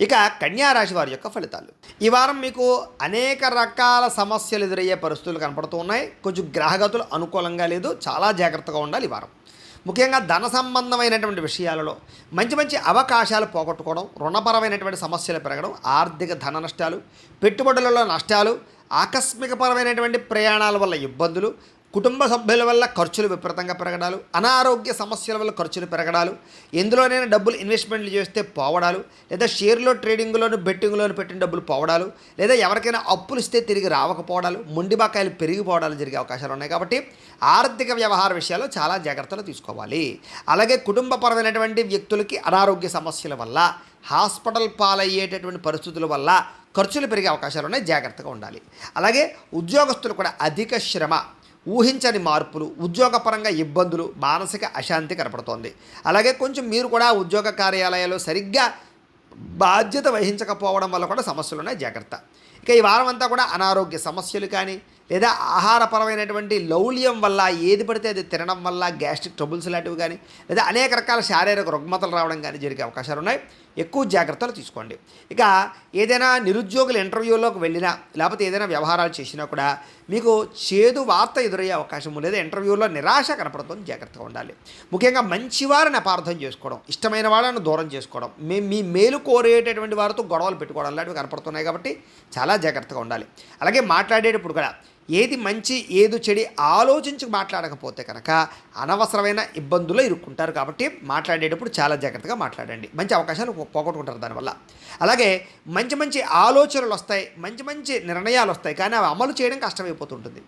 ఇక కన్యా రాశి వారి యొక్క ఫలితాలు. ఈ వారం మీకు అనేక రకాల సమస్యలు ఎదురయ్యే పరిస్థితులు కనపడుతూ ఉన్నాయి. కొంచెం గ్రహగతులు అనుకూలంగా లేదు. చాలా జాగ్రత్తగా ఉండాలి ఈ వారం. ముఖ్యంగా ధన సంబంధమైనటువంటి విషయాలలో మంచి మంచి అవకాశాలు పోగొట్టుకోవడం, రుణపరమైనటువంటి సమస్యలు పెరగడం, ఆర్థిక ధన నష్టాలు, పెట్టుబడులలో నష్టాలు, ఆకస్మికపరమైనటువంటి ప్రయాణాల వల్ల ఇబ్బందులు, కుటుంబ సభ్యుల వల్ల ఖర్చులు విపరీతంగా పెరగడాలు, అనారోగ్య సమస్యల వల్ల ఖర్చులు పెరగడాలు, ఎందులోనైనా డబ్బులు ఇన్వెస్ట్మెంట్లు చేస్తే పోవడాలు, లేదా షేర్లో ట్రేడింగ్లోను బెట్టింగ్లోను పెట్టిన డబ్బులు పోవడాలు, లేదా ఎవరికైనా అప్పులు ఇస్తే తిరిగి రావకపోవడాలు, మొండి బకాయిలు పెరిగిపోవడాలు జరిగే అవకాశాలు ఉన్నాయి. కాబట్టి ఆర్థిక వ్యవహార విషయాల్లో చాలా జాగ్రత్తలు తీసుకోవాలి. అలాగే కుటుంబపరమైనటువంటి వ్యక్తులకి అనారోగ్య సమస్యల వల్ల, హాస్పిటల్ పాలయ్యేటటువంటి పరిస్థితుల వల్ల ఖర్చులు పెరిగే అవకాశాలు ఉన్నాయి. జాగ్రత్తగా ఉండాలి. అలాగే ఉద్యోగస్తులు కూడా అధిక శ్రమ, ఊహించని మార్పులు, ఉద్యోగపరంగా ఇబ్బందులు, మానసిక అశాంతి కనపడుతోంది. అలాగే కొంచెం మీరు కూడా ఉద్యోగ కార్యాలయాల్లో సరిగ్గా బాధ్యత వహించకపోవడం వల్ల కూడా సమస్యలు ఉన్నాయి. జాగ్రత్త. ఇక ఈ వారం అంతా కూడా అనారోగ్య సమస్యలు కానీ, లేదా ఆహారపరమైనటువంటి లౌల్యం వల్ల, ఏది పడితే అది తినడం వల్ల గ్యాస్ట్రిక్ ట్రబుల్స్ లాంటివి కానీ, లేదా అనేక రకాల శారీరక రుగ్మతలు రావడం కానీ జరిగే అవకాశాలు ఉన్నాయి. ఎక్కువ జాగ్రత్తలు తీసుకోండి. ఇక ఏదైనా నిరుద్యోగుల ఇంటర్వ్యూలోకి వెళ్ళినా, లేకపోతే ఏదైనా వ్యవహారాలు చేసినా కూడా మీకు చేదు వార్త ఎదురయ్యే అవకాశం, లేదా ఇంటర్వ్యూలో నిరాశ కనపడుతుంది. జాగ్రత్తగా ఉండాలి. ముఖ్యంగా మంచివారిని అపార్థం చేసుకోవడం, ఇష్టమైన వాళ్ళను దూరం చేసుకోవడం, మీ మేలు కోరేటటువంటి వారితో గొడవలు పెట్టుకోవడం లాంటివి కనపడుతున్నాయి. కాబట్టి చాలా జాగ్రత్తగా ఉండాలి. అలాగే మాట్లాడేటప్పుడు కూడా ఏది మంచి ఏది చెడి ఆలోచించి మాట్లాడకపోతే కనుక అనవసరమైన ఇబ్బందుల్లో ఇరుక్కుంటారు. కాబట్టి మాట్లాడేటప్పుడు చాలా జాగ్రత్తగా మాట్లాడండి. మంచి అవకాశాలు పోగొట్టుకుంటారు దానివల్ల. అలాగే మంచి మంచి ఆలోచనలు వస్తాయి, మంచి మంచి నిర్ణయాలు వస్తాయి, కానీ అవి అమలు చేయడం కష్టమైపోతుంటుంది.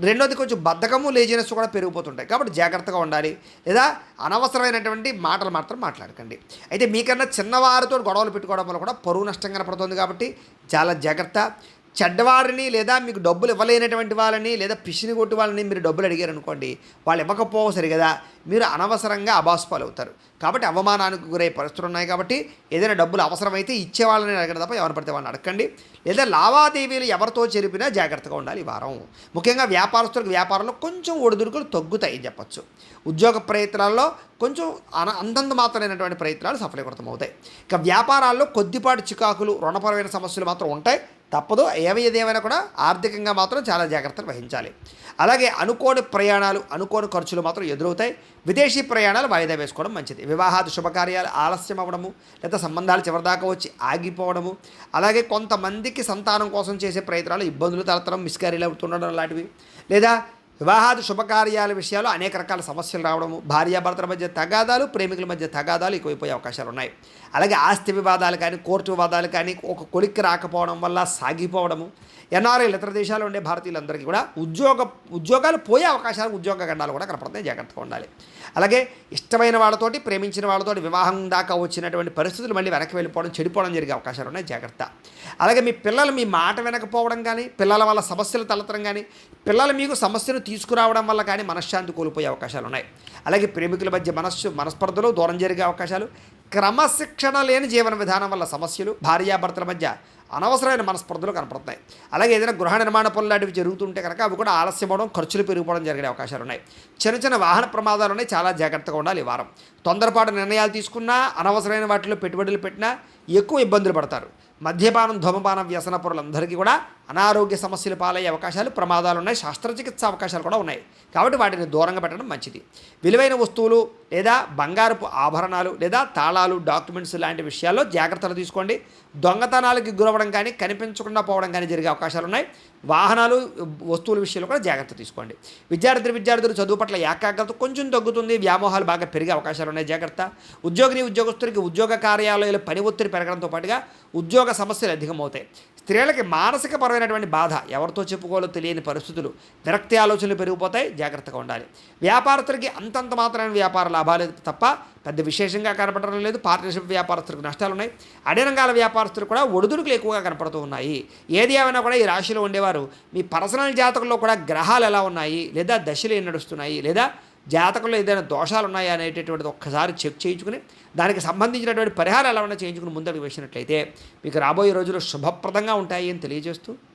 రెండోది కొంచెం బద్ధకము, లేజినెస్ కూడా పెరిగిపోతుంటాయి. కాబట్టి జాగ్రత్తగా ఉండాలి. లేదా అనవసరమైనటువంటి మాటలు మాత్రం మాట్లాడకండి. అయితే మీకన్నా చిన్నవారితో గొడవలు పెట్టుకోవడం వల్ల కూడా పరువు నష్టం కనపడుతుంది. కాబట్టి చాలా జాగ్రత్త. చెడ్డవారిని, లేదా మీకు డబ్బులు ఇవ్వలేనటువంటి వాళ్ళని, లేదా పిసిని కొట్టి వాళ్ళని మీరు డబ్బులు అడిగారు అనుకోండి, వాళ్ళు ఇవ్వకపోసరి కదా, మీరు అనవసరంగా అబాస్పాలు అవుతారు. కాబట్టి అవమానానికి గురయ్యే పరిస్థితులు ఉన్నాయి. కాబట్టి ఏదైనా డబ్బులు అవసరమైతే ఇచ్చేవాళ్ళని అడగడం తప్ప ఎవరు పడితే వాళ్ళని అడగండి. లేదా లావాదేవీలు ఎవరితో జరిపినా జాగ్రత్తగా ఉండాలి ఈ వారం. ముఖ్యంగా వ్యాపారస్తులకు వ్యాపారంలో కొంచెం ఒడిదుడుకులు తగ్గుతాయి అని చెప్పచ్చు. ఉద్యోగ ప్రయత్నాల్లో కొంచెం అంతంత మాత్రమైనటువంటి ప్రయత్నాలు సఫలీకృతం అవుతాయి. ఇక వ్యాపారాల్లో కొద్దిపాటి చికాకులు, రుణపరమైన సమస్యలు మాత్రం ఉంటాయి. తప్పదు. ఏదేమైనా కూడా ఆర్థికంగా మాత్రం చాలా జాగ్రత్తలు వహించాలి. అలాగే అనుకోని ప్రయాణాలు, అనుకోని ఖర్చులు మాత్రం ఎదురవుతాయి. విదేశీ ప్రయాణాలు వాయిదా వేసుకోవడం మంచిది. వివాహాది శుభకార్యాలు ఆలస్యం అవ్వడము, లేదా సంబంధాలు చివరిదాకా వచ్చి ఆగిపోవడము, అలాగే కొంతమందికి సంతానం కోసం చేసే ప్రయత్నాలు ఇబ్బందులు తలెత్తడం, మిస్క్యారీలు అవుతుండడం లాంటివి, లేదా వివాహాది శుభకార్యాల విషయాలు అనేక రకాల సమస్యలు రావడము, భార్యాభర్తల మధ్య తగాదాలు, ప్రేమికుల మధ్య తగాదాలు ఎక్కువైపోయే అవకాశాలు ఉన్నాయి. అలాగే ఆస్తి వివాదాలు కానీ, కోర్టు వివాదాలు కానీ ఒక కొలిక్కి రాకపోవడం వల్ల సాగిపోవడము, ఎన్ఆర్ఐలు ఇతర దేశాల్లో ఉండే భారతీయులందరికీ కూడా ఉద్యోగాలు పోయే అవకాశాలు, ఉద్యోగ గండాలు కూడా కనపడుతున్నాయి. జాగ్రత్తగా ఉండాలి. అలాగే ఇష్టమైన వాళ్ళతోటి, ప్రేమించిన వాళ్ళతోటి వివాహం దాకా వచ్చినటువంటి పరిస్థితులు మళ్ళీ వెనక్కి వెళ్ళిపోవడం, చెడిపోవడం జరిగే అవకాశాలు ఉన్నాయి. జాగ్రత్త. అలాగే మీ పిల్లలు మీ మాట వినకపోవడం కానీ, పిల్లల వల్ల సమస్యలు తలెత్తడం కానీ, పిల్లలు మీకు సమస్యను తీసుకురావడం వల్ల కానీ మనశ్శాంతి కోల్పోయే అవకాశాలు ఉన్నాయి. అలాగే ప్రేమికుల మధ్య మనస్పర్ధలు దూరం జరిగే అవకాశాలు, క్రమశిక్షణ లేని జీవన విధానం వల్ల సమస్యలు, భార్యాభర్తల మధ్య అనవసరమైన మనస్పర్ధలు కనపడుతున్నాయి. అలాగే ఏదైనా గృహ నిర్మాణ పనులు లాంటివి జరుగుతుంటే కనుక అవి కూడా ఆలస్యం అవడం, ఖర్చులు పెరిగిపోవడం జరిగే అవకాశాలు ఉన్నాయి. చిన్న చిన్న వాహన ప్రమాదాలు ఉన్నాయి. చాలా జాగ్రత్తగా ఉండాలి ఈ వారం. తొందరపాటు నిర్ణయాలు తీసుకున్నా, అనవసరమైన వాటిలో పెట్టుబడులు పెట్టినా ఎక్కువ ఇబ్బందులు పడతారు. మద్యపానం, ధూమపానం వ్యసన పరులందరికీ కూడా అనారోగ్య సమస్యలు పాలయ్యే అవకాశాలు, ప్రమాదాలు ఉన్నాయి. శస్త్రచికిత్స అవకాశాలు కూడా ఉన్నాయి. కాబట్టి వాటిని దూరంగా పెట్టడం మంచిది. విలువైన వస్తువులు లేదా బంగారపు ఆభరణాలు, లేదా తాళాలు, డాక్యుమెంట్స్ లాంటి విషయాల్లో జాగ్రత్తలు తీసుకోండి. దొంగతనాలకు గురవడం కానీ, కనిపించకుండా పోవడం కానీ జరిగే అవకాశాలు ఉన్నాయి. వాహనాలు, వస్తువుల విషయంలో కూడా జాగ్రత్త తీసుకోండి. విద్యార్థులు చదువు పట్ల ఏకాగ్రత కొంచెం తగ్గుతుంది. వ్యామోహాలు బాగా పెరిగే అవకాశాలు ఉన్నాయి. జాగ్రత్త. ఉద్యోగస్తులకి ఉద్యోగ కార్యాలయాలు పని ఒత్తిడి పెరగడంతో పాటుగా ఉద్యోగ సమస్యలు అధికమవుతాయి. స్త్రీలకి మానసికపరమైనటువంటి బాధ, ఎవరితో చెప్పుకోవాలో తెలియని పరిస్థితులు, విరక్తి ఆలోచనలు పెరిగిపోతాయి. జాగ్రత్తగా ఉండాలి. వ్యాపారస్తులకి అంతంత మాత్రమైన వ్యాపార లాభాలు తప్ప పెద్ద విశేషంగా కనపడడం లేదు. పార్ట్నర్షిప్ వ్యాపారస్తులకు నష్టాలు ఉన్నాయి. అన్ని రంగాల వ్యాపారస్తులు కూడా ఒడిదుడుకులు ఎక్కువగా కనపడుతూ ఉన్నాయి. ఏది ఏమైనా కూడా ఈ రాశిలో ఉండేవారు మీ పర్సనల్ జాతకంలో కూడా గ్రహాలు ఎలా ఉన్నాయి, లేదా దశలు ఏం నడుస్తున్నాయి, లేదా జాతకంలో ఏదైనా దోషాలు ఉన్నాయా అనేటటువంటిది ఒక్కసారి చెక్ చేయించుకుని, దానికి సంబంధించినటువంటి పరిహారాలు ఏమైనా చేయించుకుని ముందడుగు వేసినట్లయితే మీకు రాబోయే రోజులు శుభప్రదంగా ఉంటాయి అని తెలియజేస్తూ